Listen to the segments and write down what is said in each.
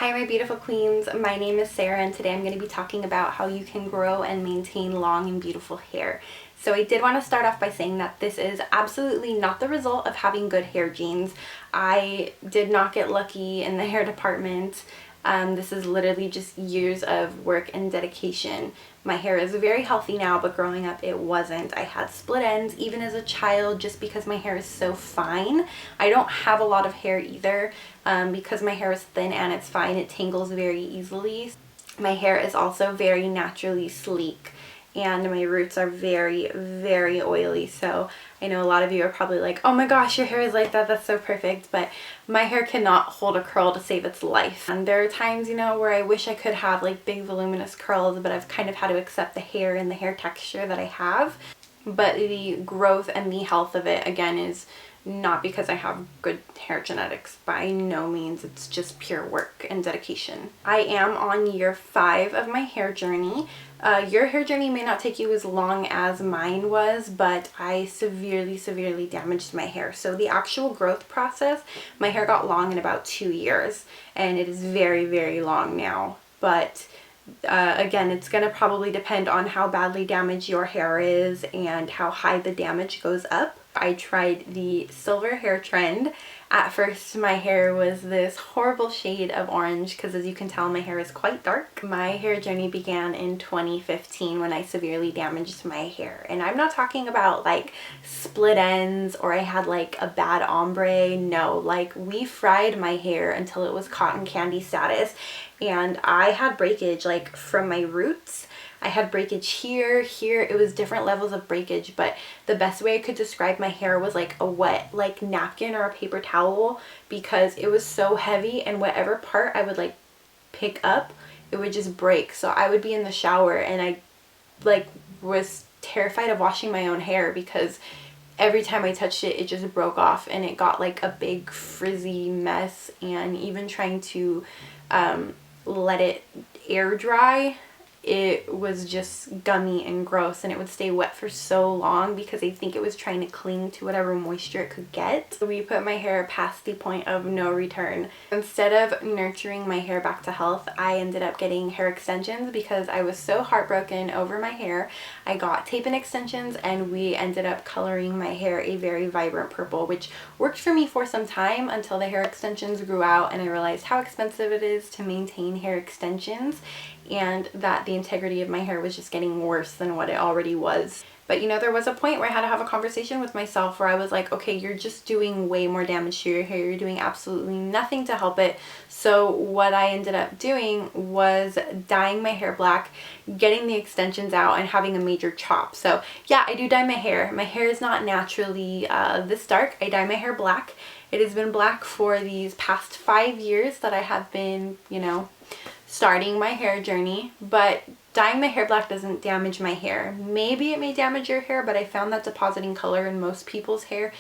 Hi my beautiful queens, my name is Sarah and today I'm going to be talking about how you can grow and maintain long and beautiful hair. So I did want to start off by saying that this is absolutely not the result of having good hair genes. I did not get lucky in the hair department. This is literally just years of work and dedication. My hair is very healthy now, but growing up it wasn't. I had split ends even as a child just because my hair is so fine. I don't have a lot of hair either because my hair is thin and it's fine. It tangles very easily. My hair is also very naturally sleek and my roots are very, very oily. So I know a lot of you are probably like, oh my gosh, your hair is like that, that's so perfect, but my hair cannot hold a curl to save its life. And there are times, you know, where I wish I could have like big voluminous curls, but I've kind of had to accept the hair and the hair texture that I have. But the growth and the health of it, again, is not because I have good hair genetics. By no means. It's just pure work and dedication. I am on year 5 of my hair journey. Your hair journey may not take you as long as mine was, but I severely damaged my hair. So the actual growth process, my hair got long in about 2 years, and it is very long now. But again, it's going to probably depend on how badly damaged your hair is and how high the damage goes up. I tried the silver hair trend. At first my hair was this horrible shade of orange because, as you can tell, my hair is quite dark. My hair journey began in 2015 when I severely damaged my hair. And I'm not talking about like split ends or I had like a bad ombre. No, like we fried my hair until it was cotton candy status. And I had breakage like from my roots. I had breakage here. It was different levels of breakage, but the best way I could describe my hair was like a wet like napkin or a paper towel, because it was so heavy and whatever part I would like pick up, it would just break. So I would be in the shower and I like was terrified of washing my own hair because every time I touched it, it just broke off and it got like a big frizzy mess. And even trying to let it air dry, it was just gummy and gross, and it would stay wet for so long because I think it was trying to cling to whatever moisture it could get. So we put my hair past the point of no return. Instead of nurturing my hair back to health, I ended up getting hair extensions because I was so heartbroken over my hair. I got tape-in extensions and we ended up coloring my hair a very vibrant purple, which worked for me for some time until the hair extensions grew out and I realized how expensive it is to maintain hair extensions and that the integrity of my hair was just getting worse than what it already was. But you know, there was a point where I had to have a conversation with myself where I was like, okay, you're just doing way more damage to your hair. You're doing absolutely nothing to help it. So what I ended up doing was dyeing my hair black, getting the extensions out, and having a major chop. So yeah, I do dye my hair. My hair is not naturally this dark. I dye my hair black. It has been black for these past 5 years that I have been, you know, starting my hair journey. But dyeing my hair black doesn't damage my hair. Maybe it may damage your hair, but I found that depositing color in most people's hair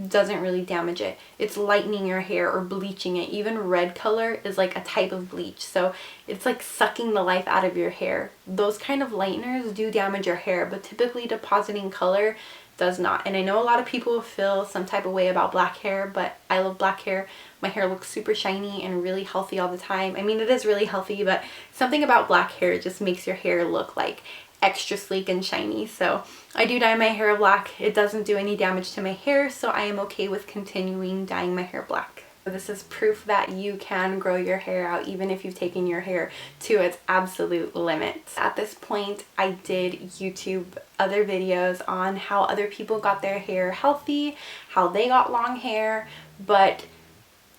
doesn't really damage it. It's lightening your hair or bleaching it. Even red color is like a type of bleach, so it's like sucking the life out of your hair. Those kind of lighteners do damage your hair, but typically depositing color does not. And I know a lot of people feel some type of way about black hair, but I love black hair. My hair looks super shiny and really healthy all the time. I mean, it is really healthy, but something about black hair just makes your hair look like extra sleek and shiny. So I do dye my hair black. It doesn't do any damage to my hair, so I am okay with continuing dyeing my hair black. This is proof that you can grow your hair out even if you've taken your hair to its absolute limits. At this point, I did YouTube other videos on how other people got their hair healthy, how they got long hair, but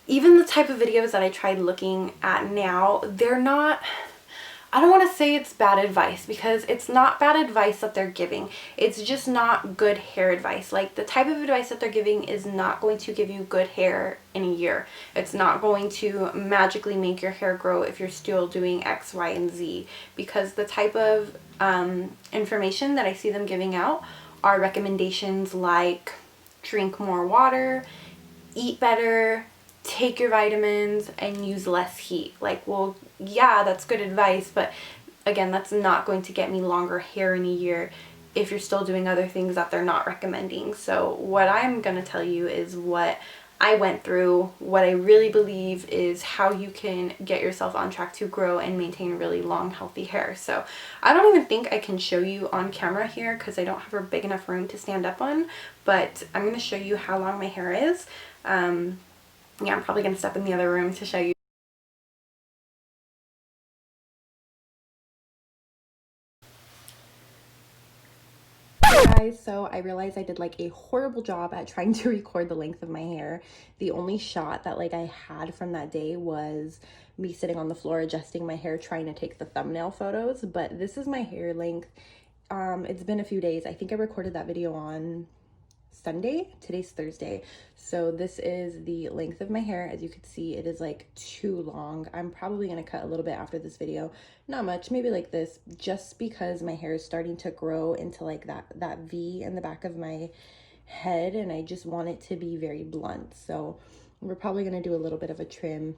even the type of videos that I tried looking at now, they're not, I don't want to say it's bad advice because it's not bad advice that they're giving. It's just not good hair advice. Like the type of advice that they're giving is not going to give you good hair in a year. It's not going to magically make your hair grow if you're still doing X, Y, and Z, because the type of information that I see them giving out are recommendations like drink more water, eat better, take your vitamins, and use less heat. Like, well, yeah, that's good advice, but again, that's not going to get me longer hair in a year if you're still doing other things that they're not recommending. So what I'm going to tell you is what I went through, what I really believe is how you can get yourself on track to grow and maintain really long, healthy hair. So I don't even think I can show you on camera here because I don't have a big enough room to stand up on, but I'm going to show you how long my hair is. Yeah, I'm probably going to step in the other room to show you. Guys, so I realized I did like a horrible job at trying to record the length of my hair. The only shot that like I had from that day was me sitting on the floor adjusting my hair trying to take the thumbnail photos, but this is my hair length. It's been a few days. I think I recorded that video on Sunday. Today's Thursday. So this is the length of my hair. As you can see, it is like too long. I'm probably going to cut a little bit after this video. Not much, maybe like this, just because my hair is starting to grow into like that V in the back of my head, and I just want it to be very blunt. So we're probably going to do a little bit of a trim.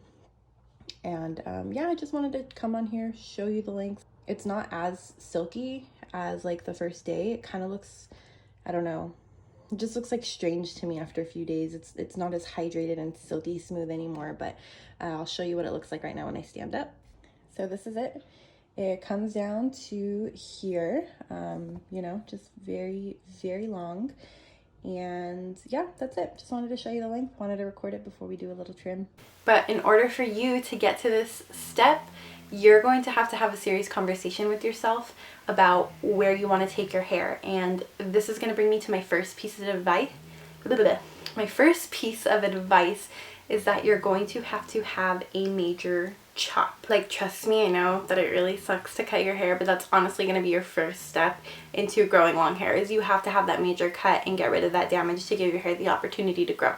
And yeah, I just wanted to come on here, show you the length. It's not as silky as like the first day. It kind of looks, I don't know, it just looks like strange to me after a few days. It's not as hydrated and silky smooth anymore, but I'll show you what it looks like right now when I stand up. So this is it. It comes down to here, you know, just very, very long. And yeah, that's it. Just wanted to show you the length. Wanted to record it before we do a little trim. But in order for you to get to this step, you're going to have a serious conversation with yourself about where you want to take your hair. And this is going to bring me to my first piece of advice. My first piece of advice is that you're going to have a major chop. Like, trust me, I know that it really sucks to cut your hair, but that's honestly going to be your first step into growing long hair, is you have to have that major cut and get rid of that damage to give your hair the opportunity to grow.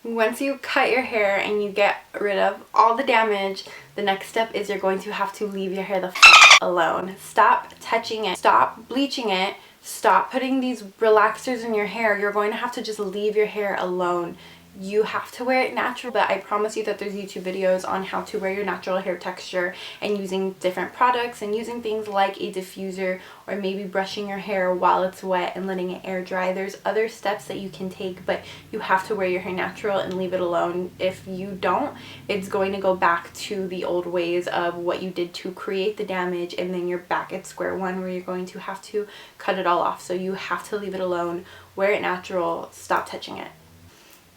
Once you cut your hair and you get rid of all the damage, the next step is you're going to have to leave your hair the f alone. Stop touching it. Stop bleaching it. Stop putting these relaxers in your hair. You're going to have to just leave your hair alone. You have to wear it natural, but I promise you that there's YouTube videos on how to wear your natural hair texture and using different products and using things like a diffuser, or maybe brushing your hair while it's wet and letting it air dry. There's other steps that you can take, but you have to wear your hair natural and leave it alone. If you don't, it's going to go back to the old ways of what you did to create the damage, and then you're back at square one where you're going to have to cut it all off. So you have to leave it alone, wear it natural, stop touching it.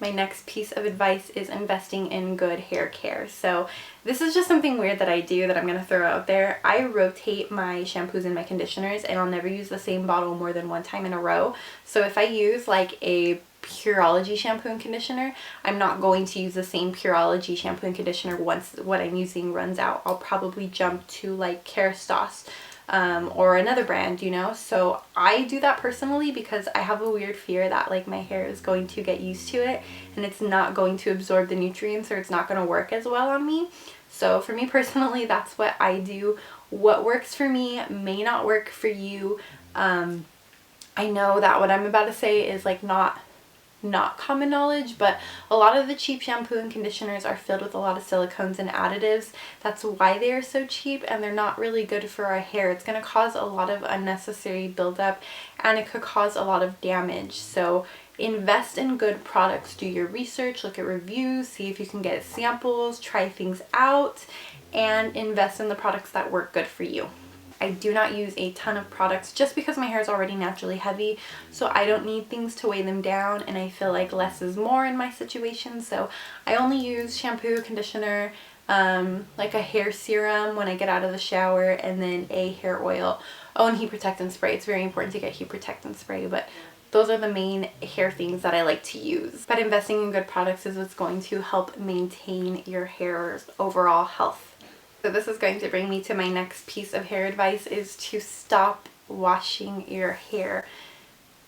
My next piece of advice is investing in good hair care. So this is just something weird that I do that I'm going to throw out there. I rotate my shampoos and my conditioners, and I'll never use the same bottle more than one time in a row. So if I use like a Pureology shampoo and conditioner, I'm not going to use the same Pureology shampoo and conditioner once what I'm using runs out. I'll probably jump to like Kerastase, or another brand, you know. So I do that personally because I have a weird fear that like my hair is going to get used to it and it's not going to absorb the nutrients, or it's not going to work as well on me. So for me personally, that's what I do. What works for me may not work for you. I know that what I'm about to say is like not common knowledge, but a lot of the cheap shampoo and conditioners are filled with a lot of silicones and additives. That's why they are so cheap, and they're not really good for our hair. It's going to cause a lot of unnecessary buildup, and it could cause a lot of damage. So invest in good products. Do your research, look at reviews, see if you can get samples, try things out, and invest in the products that work good for you. I do not use a ton of products just because my hair is already naturally heavy, so I don't need things to weigh them down, and I feel like less is more in my situation. So I only use shampoo, conditioner, like a hair serum when I get out of the shower, and then a hair oil. Oh, and heat protectant spray. It's very important to get heat protectant spray, but those are the main hair things that I like to use. But investing in good products is what's going to help maintain your hair's overall health. So this is going to bring me to my next piece of hair advice, is to stop washing your hair.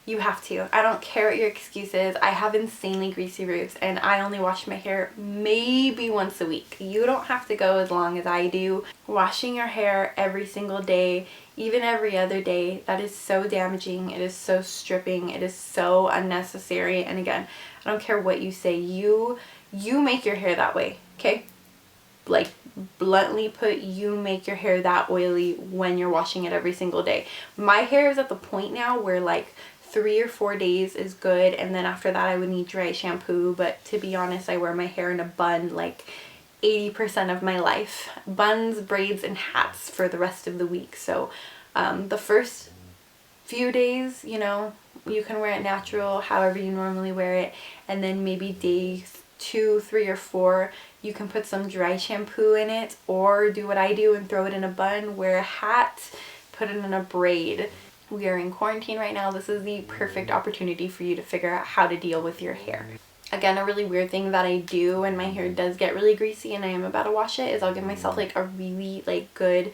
You have to. I don't care what your excuse is. I have insanely greasy roots, and I only wash my hair maybe once a week. You don't have to go as long as I do. Washing your hair every single day, even every other day, that is so damaging. It is so stripping. It is so unnecessary. And again, I don't care what you say. You make your hair that way, okay? Like, bluntly put, you make your hair that oily when you're washing it every single day. My hair is at the point now where like 3 or 4 days is good, and then after that I would need dry shampoo. But to be honest, I wear my hair in a bun like 80% of my life. Buns, braids, and hats for the rest of the week. So the first few days, you know, you can wear it natural, however you normally wear it, and then maybe day 2, 3, or 4, you can put some dry shampoo in it, or do what I do and throw it in a bun, wear a hat, put it in a braid. We are in quarantine right now. This is the perfect opportunity for you to figure out how to deal with your hair. Again, a really weird thing that I do when my hair does get really greasy and I am about to wash it is I'll give myself like a really like good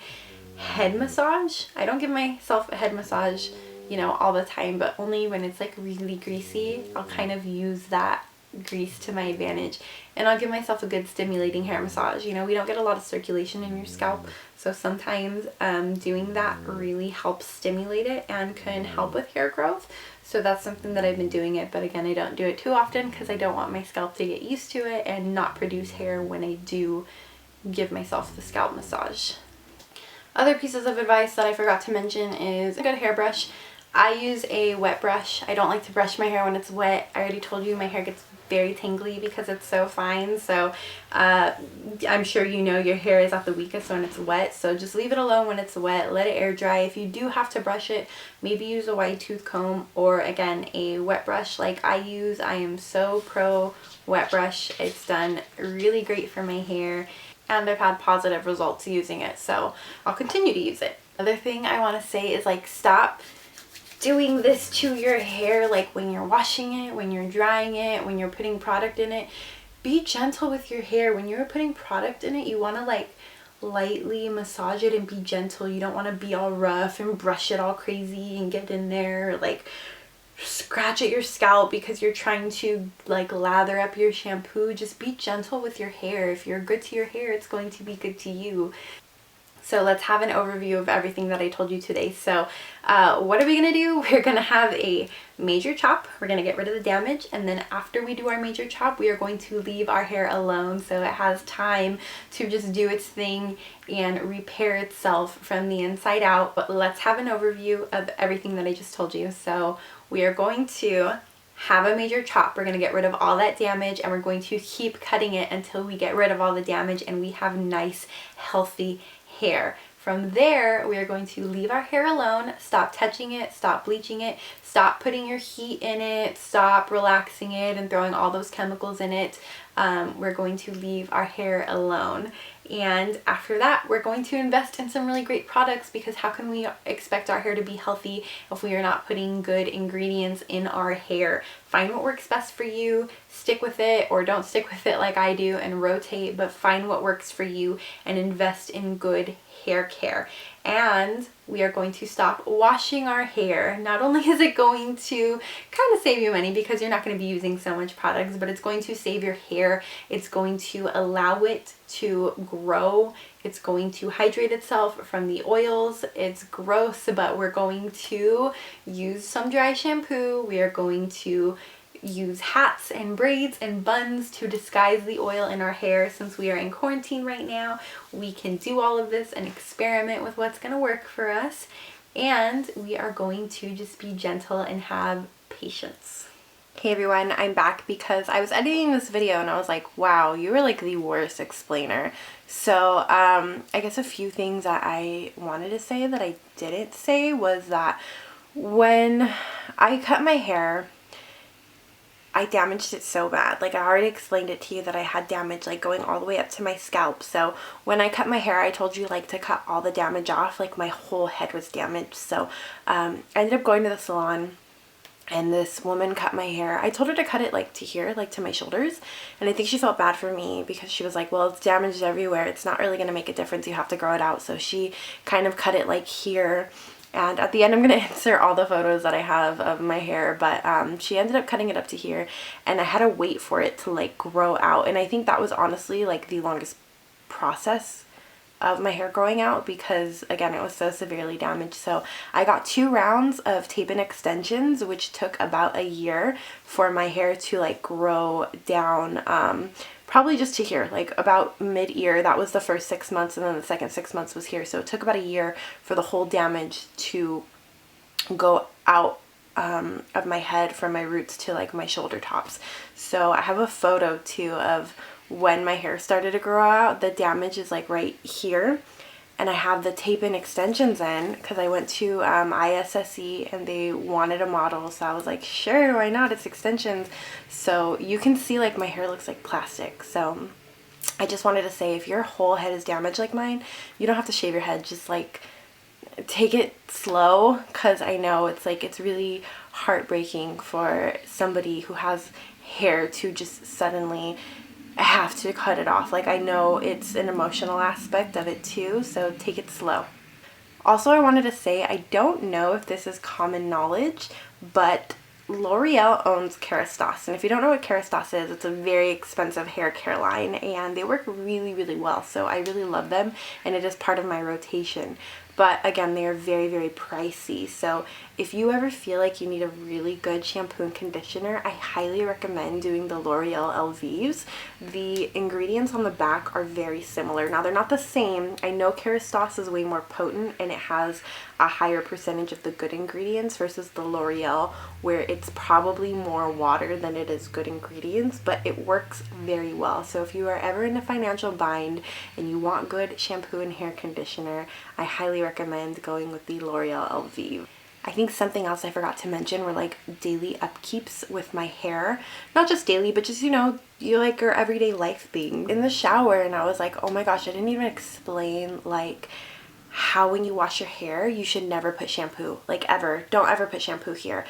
head massage. I don't give myself a head massage, you know, all the time, but only when it's like really greasy. I'll kind of use that grease to my advantage, and I'll give myself a good stimulating hair massage. You know, we don't get a lot of circulation in your scalp, so sometimes doing that really helps stimulate it and can help with hair growth. So that's something that I've been doing it, but again, I don't do it too often because I don't want my scalp to get used to it and not produce hair when I do give myself the scalp massage. Other pieces of advice that I forgot to mention is a good hairbrush. I use a wet brush. I don't like to brush my hair when it's wet. I already told you my hair gets very tingly because it's so fine. So I'm sure you know your hair is at the weakest when it's wet. So just leave it alone when it's wet. Let it air dry. If you do have to brush it, maybe use a wide tooth comb or again a wet brush like I use. I am so pro wet brush. It's done really great for my hair, and I've had positive results using it. So I'll continue to use it. Another thing I want to say is like stop doing this to your hair, like when you're washing it, when you're drying it, when you're putting product in it. Be gentle with your hair. When you're putting product in it, you want to like lightly massage it and be gentle. You don't want to be all rough and brush it all crazy and get in there, or, like scratch at your scalp because you're trying to like lather up your shampoo. Just be gentle with your hair. If you're good to your hair, it's going to be good to you. So let's have an overview of everything that I told you today. So what are we going to do? We're going to have a major chop. We're going to get rid of the damage. And then after we do our major chop, we are going to leave our hair alone so it has time to just do its thing and repair itself from the inside out. But let's have an overview of everything that I just told you. So we are going to have a major chop. We're going to get rid of all that damage, and we're going to keep cutting it until we get rid of all the damage and we have nice, healthy hair. From there, we are going to leave our hair alone, stop touching it, stop bleaching it, stop putting your heat in it, stop relaxing it and throwing all those chemicals in it. We're going to leave our hair alone. And after that, we're going to invest in some really great products, because how can we expect our hair to be healthy if we are not putting good ingredients in our hair? Find what works best for you, stick with it, or don't stick with it like I do and rotate, but find what works for you and invest in good hair care. And we are going to stop washing our hair. Not only is it going to kind of save you money because you're not going to be using so much products, but it's going to save your hair. It's going to allow it to grow. It's going to hydrate itself from the oils. It's gross, but we're going to use some dry shampoo. We are going to use hats and braids and buns to disguise the oil in our hair. Since we are in quarantine right now, we can do all of this and experiment with what's going to work for us. And we are going to just be gentle and have patience. Hey everyone, I'm back because I was editing this video and I was like, wow, you were like the worst explainer. So I guess a few things that I wanted to say that I didn't say was that when I cut my hair, I damaged it so bad. Like I already explained it to you that I had damage like going all the way up to my scalp. So when I cut my hair, I told you like to cut all the damage off. Like my whole head was damaged. So I ended up going to the salon, and this woman cut my hair. I told her to cut it like to here, like to my shoulders. And I think she felt bad for me because she was like, well, it's damaged everywhere. It's not really going to make a difference. You have to grow it out. So she kind of cut it like here. And at the end, I'm going to insert all the photos that I have of my hair, but she ended up cutting it up to here, and I had to wait for it to like grow out. And I think that was honestly like the longest process of my hair growing out, because again, it was so severely damaged. So I got 2 rounds of tape-in extensions, which took about a year for my hair to like grow down, probably just to here, like about mid-ear. That was the first 6 months, and then the second 6 months was here. So it took about a year for the whole damage to go out of my head from my roots to like my shoulder tops. So I have a photo too of when my hair started to grow out. The damage is like right here. And I have the tape-in extensions in because I went to ISSE and they wanted a model. So I was like, sure, why not? It's extensions. So you can see like my hair looks like plastic. So I just wanted to say, if your whole head is damaged like mine, you don't have to shave your head. Just like take it slow, because I know it's like, it's really heartbreaking for somebody who has hair to just suddenly have to cut it off. Like, I know it's an emotional aspect of it too, so take it slow. Also, I wanted to say, I don't know if this is common knowledge, but L'Oreal owns Kerastase. And if you don't know what Kerastase is, it's a very expensive hair care line, and they work really, really well. So I really love them, and it is part of my rotation. But again, they are very, very pricey. So if you ever feel like you need a really good shampoo and conditioner, I highly recommend doing the L'Oreal Elvives. The ingredients on the back are very similar. Now, they're not the same. I know Kerastase is way more potent and it has a higher percentage of the good ingredients versus the L'Oreal, where it's probably more water than it is good ingredients, but it works very well. So if you are ever in a financial bind and you want good shampoo and hair conditioner, I highly recommend going with the L'Oreal Elvive. I think something else I forgot to mention were like daily upkeeps with my hair. Not just daily, but just, you know, you like your everyday life thing. In the shower, and I was like, oh my gosh, I didn't even explain like how when you wash your hair, you should never put shampoo, like ever. Don't ever put shampoo here.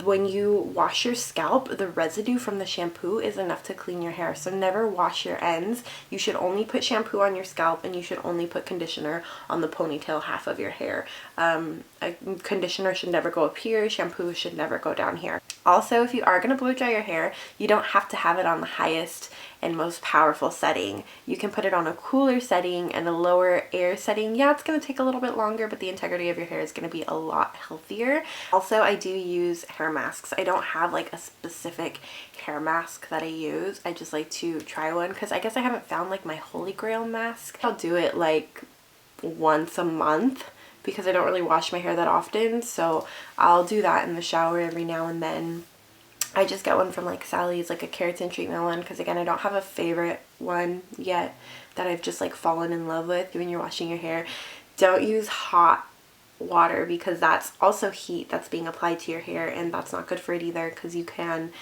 When you wash your scalp, the residue from the shampoo is enough to clean your hair. So never wash your ends. You should only put shampoo on your scalp, and you should only put conditioner on the ponytail half of your hair. A conditioner should never go up here. Shampoo should never go down here. Also, if you are going to blow dry your hair, you don't have to have it on the highest and most powerful setting. You can put it on a cooler setting and a lower air setting. Yeah, it's going to take a little bit longer, but the integrity of your hair is going to be a lot healthier. Also, I do use hair masks. I don't have like a specific hair mask that I use. I just like to try one because I guess I haven't found like my holy grail mask. I'll do it like once a month because I don't really wash my hair that often. So I'll do that in the shower every now and then. I just get one from like Sally's, like a keratin treatment one, because again, I don't have a favorite one yet that I've just like fallen in love with. When you're washing your hair, don't use hot water because that's also heat that's being applied to your hair, and that's not good for it either because you can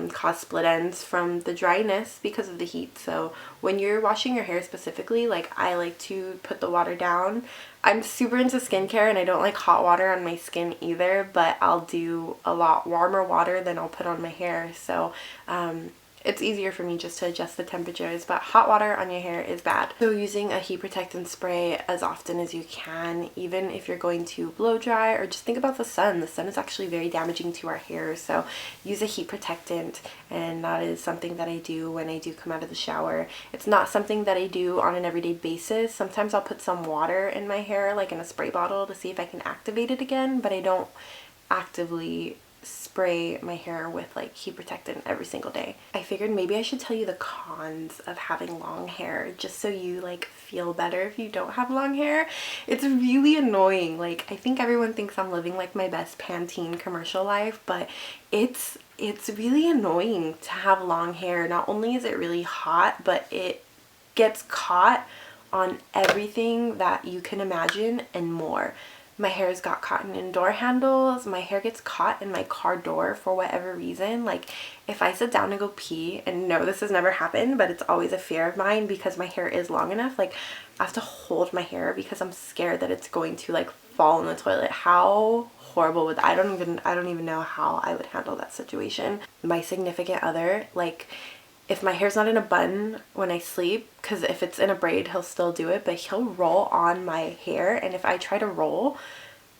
cause split ends from the dryness because of the heat. So when you're washing your hair specifically, like I like to put the water down. I'm super into skincare and I don't like hot water on my skin either, but I'll do a lot warmer water than I'll put on my hair. So it's easier for me just to adjust the temperatures, but hot water on your hair is bad. So using a heat protectant spray as often as you can, even if you're going to blow dry, or just think about the sun. The sun is actually very damaging to our hair, so use a heat protectant, and that is something that I do when I do come out of the shower. It's not something that I do on an everyday basis. Sometimes I'll put some water in my hair, like in a spray bottle, to see if I can activate it again, but I don't actively spray my hair with like heat protectant every single day. I figured maybe I should tell you the cons of having long hair, just so you like feel better if you don't have long hair. It's really annoying. Like, I think everyone thinks I'm living like my best Pantene commercial life, but it's really annoying to have long hair. Not only is it really hot, but it gets caught on everything that you can imagine and more. My hair's got caught in door handles. My hair gets caught in my car door for whatever reason. Like, if I sit down and go pee, and no, this has never happened, but it's always a fear of mine because my hair is long enough. Like, I have to hold my hair because I'm scared that it's going to like fall in the toilet. How horrible would that? I don't even know how I would handle that situation. My significant other, like, if my hair's not in a bun when I sleep, because if it's in a braid, he'll still do it, but he'll roll on my hair, and if I try to roll,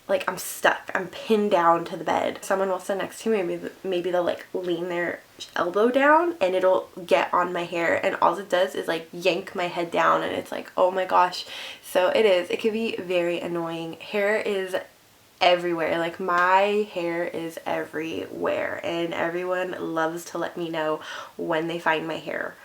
like, I'm stuck. I'm pinned down to the bed. Someone will sit next to me, maybe they'll like lean their elbow down and it'll get on my hair, and all it does is like yank my head down, and it's like, oh my gosh. So it can be very annoying. Hair is everywhere. Like, my hair is everywhere, and everyone loves to let me know when they find my hair.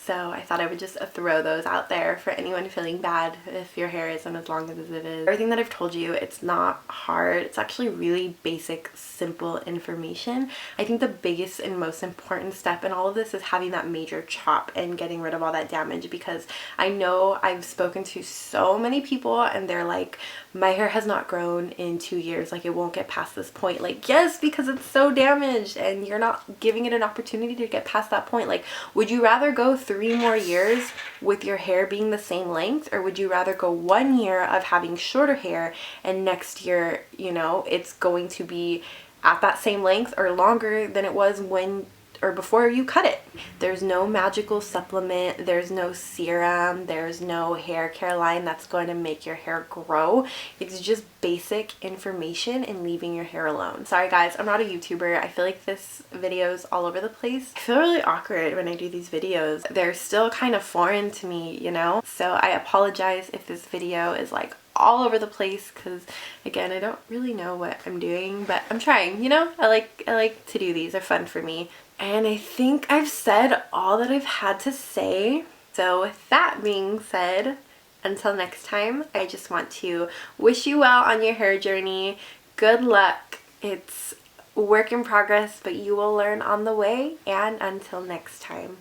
So I thought I would just throw those out there for anyone feeling bad if your hair isn't as long as it is. Everything that I've told you, it's not hard. It's actually really basic, simple information. I think the biggest and most important step in all of this is having that major chop and getting rid of all that damage, because I know I've spoken to so many people and they're like, my hair has not grown in 2 years, like it won't get past this point. Like, yes, because it's so damaged and you're not giving it an opportunity to get past that point. Like, would you rather go 3 more years with your hair being the same length, or would you rather go 1 year of having shorter hair and next year, you know, it's going to be at that same length or longer than it was when or before you cut it? There's no magical supplement, there's no serum, there's no hair care line that's going to make your hair grow. It's just basic information and leaving your hair alone. Sorry guys, I'm not a YouTuber. I feel like this video's all over the place. I feel really awkward when I do these videos. They're still kind of foreign to me, you know? So I apologize if this video is like all over the place, because again, I don't really know what I'm doing, but I'm trying, you know? I like to do these. They're fun for me. And I think I've said all that I've had to say. So with that being said, until next time, I just want to wish you well on your hair journey. Good luck. It's a work in progress, but you will learn on the way. And until next time.